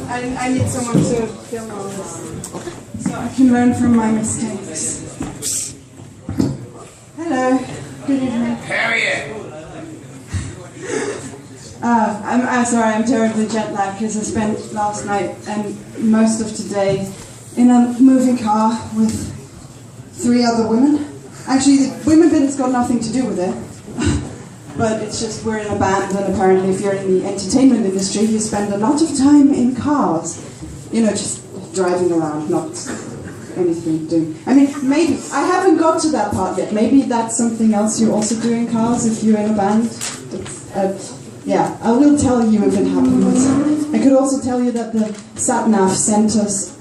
I need someone to film all this. Okay. So I can learn from my mistakes. Hello. Good evening. Harriet! I'm sorry, I'm terribly jet lagged because I spent last night and most of today in a moving car with 3 other women. Actually, the women bit's got nothing to do with it. But it's just we're in a band, and apparently if you're in the entertainment industry, you spend a lot of time in cars. You know, just driving around, not anything doing. I mean, maybe, I haven't got to that part yet. Maybe that's something else you also do in cars if you're in a band. Yeah, I will tell you if it happens. I could also tell you that the sat-nav sent us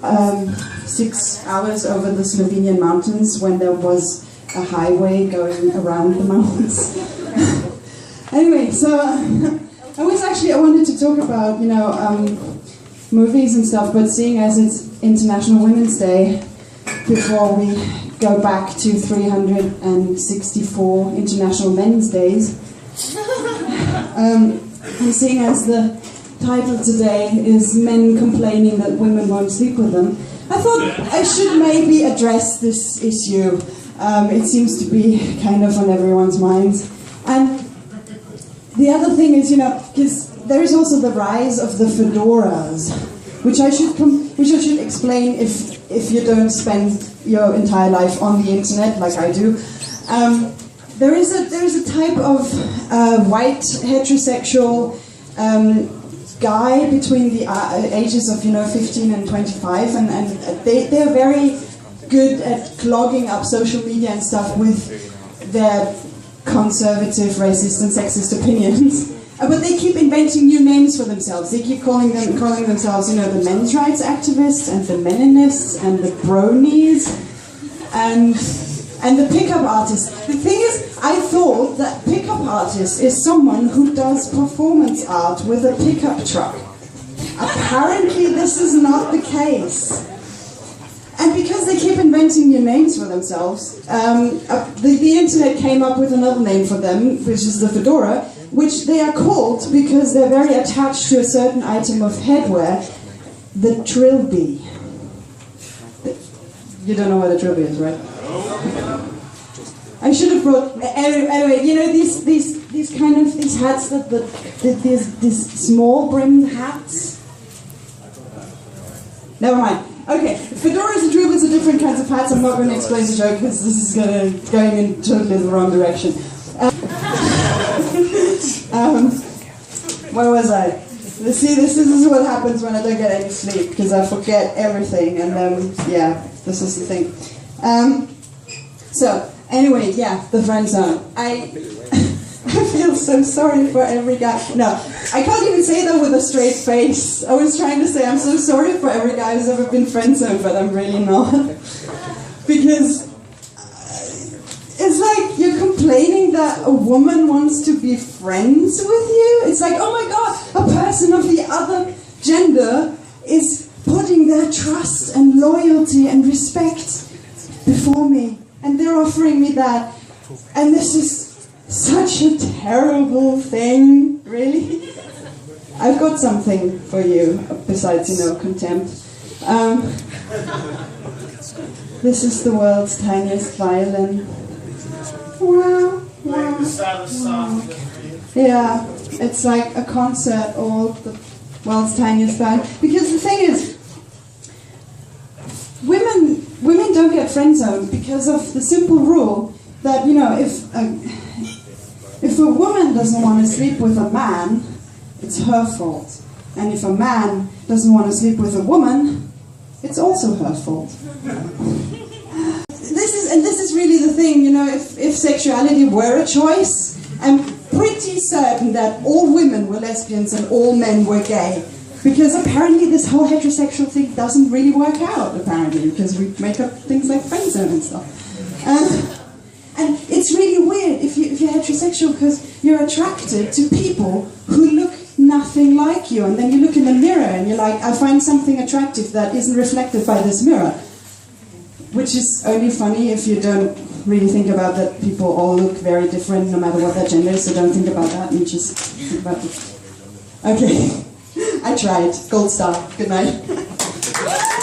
6 hours over the Slovenian mountains when there was a highway going around the mountains. Anyway, so I wanted to talk about, movies and stuff, but seeing as it's International Women's Day, before we go back to 364 International Men's Days, and seeing as the title today is Men Complaining That Women Won't Sleep With Them, I thought I should maybe address this issue. It seems to be kind of on everyone's minds. And the other thing is, because there is also the rise of the fedoras, which I should explain if you don't spend your entire life on the internet like I do. There is a type of white heterosexual guy between the ages of 15 and 25, and they're very good at clogging up social media and stuff with their conservative, racist, and sexist opinions. But they keep inventing new names for themselves. They keep calling themselves, the men's rights activists, and the meninists, and the bronies, and the pickup artist. The thing is, I thought that pickup artist is someone who does performance art with a pickup truck. Apparently, this is not the case. And because they keep inventing new names for themselves, the internet came up with another name for them, which is the fedora, which they are called because they're very attached to a certain item of headwear, the trilby. You don't know what a trilby is, right? I should have brought. Anyway, these kind of hats these small brimmed hats. Never mind. Okay, fedoras and trilbies are different kinds of hats. I'm not going to explain the joke because this is going in totally the wrong direction. Where was I? See, this is what happens when I don't get any sleep, because I forget everything, and this is the thing. So, anyway, the Friendzone. I feel so sorry for every guy. No, I can't even say that with a straight face. I was trying to say I'm so sorry for every guy who's ever been friendzoned, but I'm really not. Because it's like you're complaining that a woman wants to be friends with you. It's like, oh my god, a person of the other gender is putting their trust and loyalty and respect before me. And they're offering me that. And this is such a terrible thing, really. I've got something for you, besides, contempt. This is the world's tiniest violin. Wow, wow, wow. Yeah, it's like a concert, all the world's tiniest violin. Because the thing is, women don't get friend-zoned because of the simple rule that, if a woman doesn't want to sleep with a man, it's her fault. And if a man doesn't want to sleep with a woman, it's also her fault. This is really the thing, if sexuality were a choice, I'm pretty certain that all women were lesbians and all men were gay. Because apparently this whole heterosexual thing doesn't really work out, apparently, because we make up things like friendzone and stuff. And it's really weird if you're heterosexual, because you're attracted to people who look nothing like you, and then you look in the mirror and you're like, I find something attractive that isn't reflected by this mirror. Which is only funny if you don't really think about that people all look very different no matter what their gender is, so don't think about that and just think about it. Okay. I tried. Gold star. Good night.